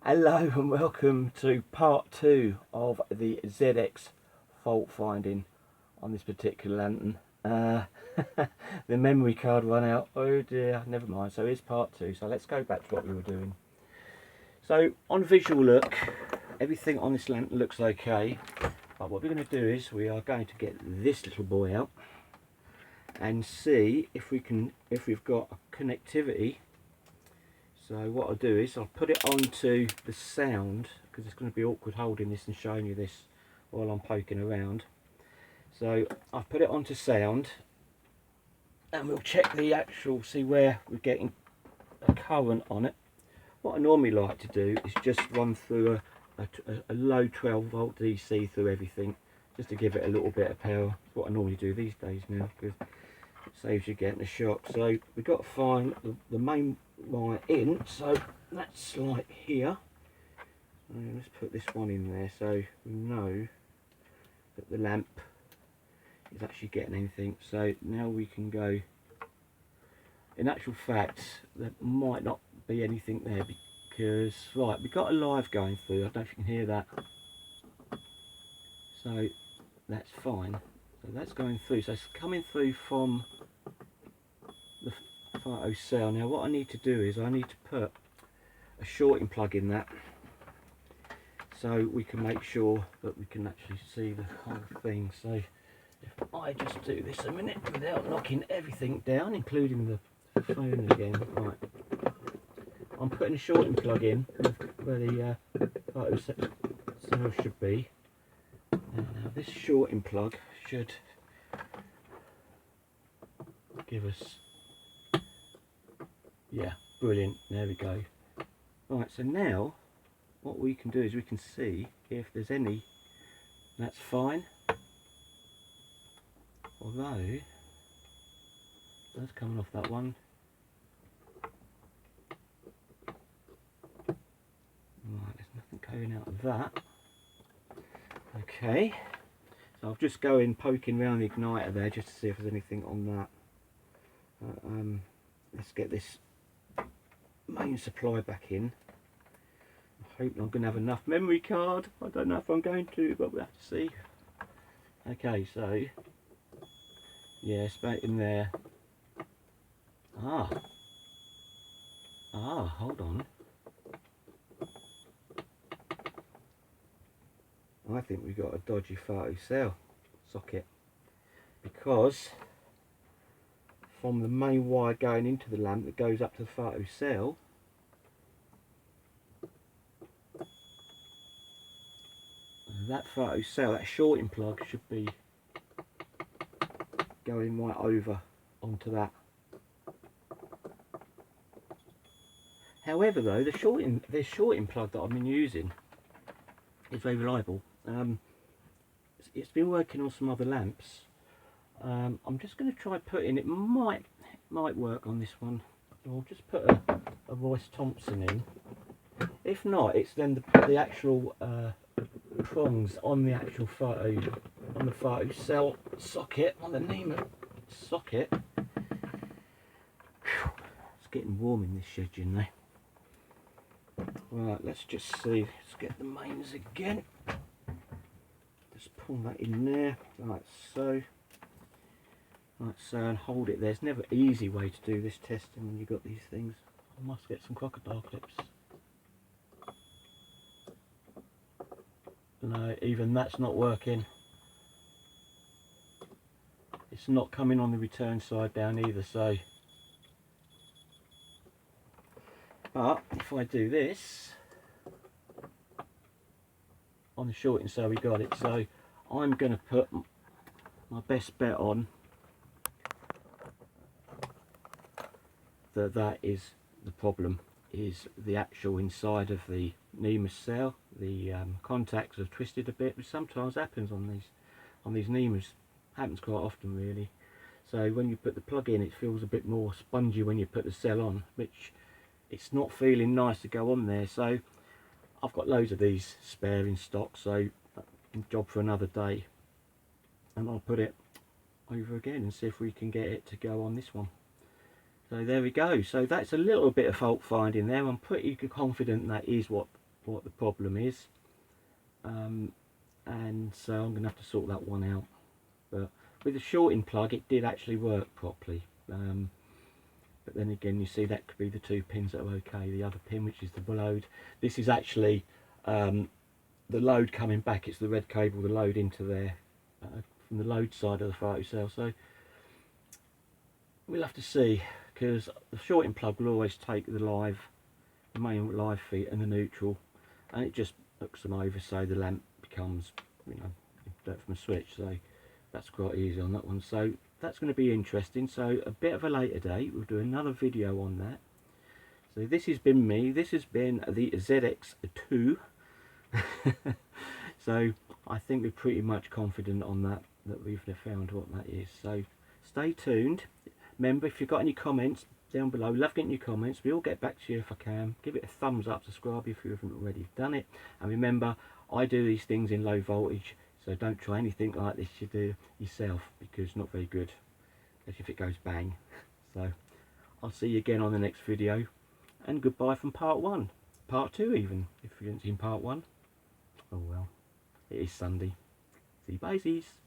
Hello and welcome to part 2 of the ZX fault finding on this particular lantern. The memory card ran out. Oh dear, never mind. So here's part 2. So let's go back to what we were doing. So on visual look, everything on this lantern looks okay. But what we're going to do is we are going to get this little boy out and see if we've got connectivity. So what I'll do is I'll put it onto the sound, because it's going to be awkward holding this and showing you this while I'm poking around. So I've put it onto sound and we'll check the actual, see where we're getting a current on it. What I normally like to do is just run through a low 12 volt DC through everything, just to give it a little bit of power. That's what I normally do these days now, because it saves you getting a shock. So we've got to find the main wire in, so that's like here. Let's put this one in there so we know that the lamp is actually getting anything. So now we can go. In actual fact, there might not be anything there, because right, we've got a live going through. I don't know if you can hear that. So that's fine. So that's going through. So it's coming through from the photo cell. Now what I need to do is I need to put a shorting plug in that, so we can make sure that we can actually see the whole thing. So if I just do this a minute without knocking everything down, including the phone again. Right, I'm putting a shorting plug in where the photo cell should be. Now this shorting plug should give us, yeah, brilliant, there we go. Right, so now what we can do is we can see if there's any. That's fine, although that's coming off that one. Right, there's nothing coming out of that. Okay, so I'll just go in poking around the igniter there just to see if there's anything on that. Let's get this main supply back in. I hope I'm going to have enough memory card. I don't know if I'm going to, but we'll have to see. Okay, so yeah, it's back in there. Hold on. I think we've got a dodgy photo cell socket, because from the main wire going into the lamp that goes up to the photo cell, that photo cell, that shorting plug should be going right over onto that. However though, the shorting plug that I've been using is very reliable. It's been working on some other lamps. I'm just going to try putting, it might work on this one. I'll just put a Royce Thompson in. If not, it's then the actual prongs on the actual photo, on the photo cell socket, on the NEMA socket. Whew, it's getting warm in this shed, you know. Right, let's just see. Let's get the mains again. Just pull that in there, like so. Like so, and hold it there. There's never an easy way to do this testing when you've got these things. I must get some crocodile clips. No, even that's not working. It's not coming on the return side down either, so. But if I do this on the shorting cell, we got it. So I'm going to put my best bet on that is the problem, is the actual inside of the NEMA cell. The contacts have twisted a bit, which sometimes happens on these NEMAs. Happens quite often really. So when you put the plug in, it feels a bit more spongy when you put the cell on, which it's not feeling nice to go on there. So I've got loads of these spare in stock, so job for another day, and I'll put it over again and see if we can get it to go on this one. So there we go. So that's a little bit of fault finding there. I'm pretty confident that is what what the problem is, and so I'm going to have to sort that one out. But with the shorting plug it did actually work properly, but then again you see that could be the 2 pins that are okay. The other pin, which is the load, this is actually the load coming back, it's the red cable, the load into there from the load side of the photo cell. So we'll have to see, because the shorting plug will always take the main live feed and the neutral, and it just hooks them over so the lamp becomes, you know, from a switch. So that's quite easy on that one. So that's going to be interesting. So a bit of a later date, we'll do another video on that. So this has been me, this has been the ZX2. So I think we're pretty much confident on that we've found what that is. So stay tuned. Remember, if you've got any comments down below, love getting your comments. We'll get back to you if I can. Give it a thumbs up, subscribe if you haven't already done it, and remember, I do these things in low voltage, so don't try anything like this you do yourself, because it's not very good, especially if it goes bang. So I'll see you again on the next video, and goodbye from part 1, part 2 even, if you didn't see part 1. Oh well, it is Sunday. See you, bye-sies.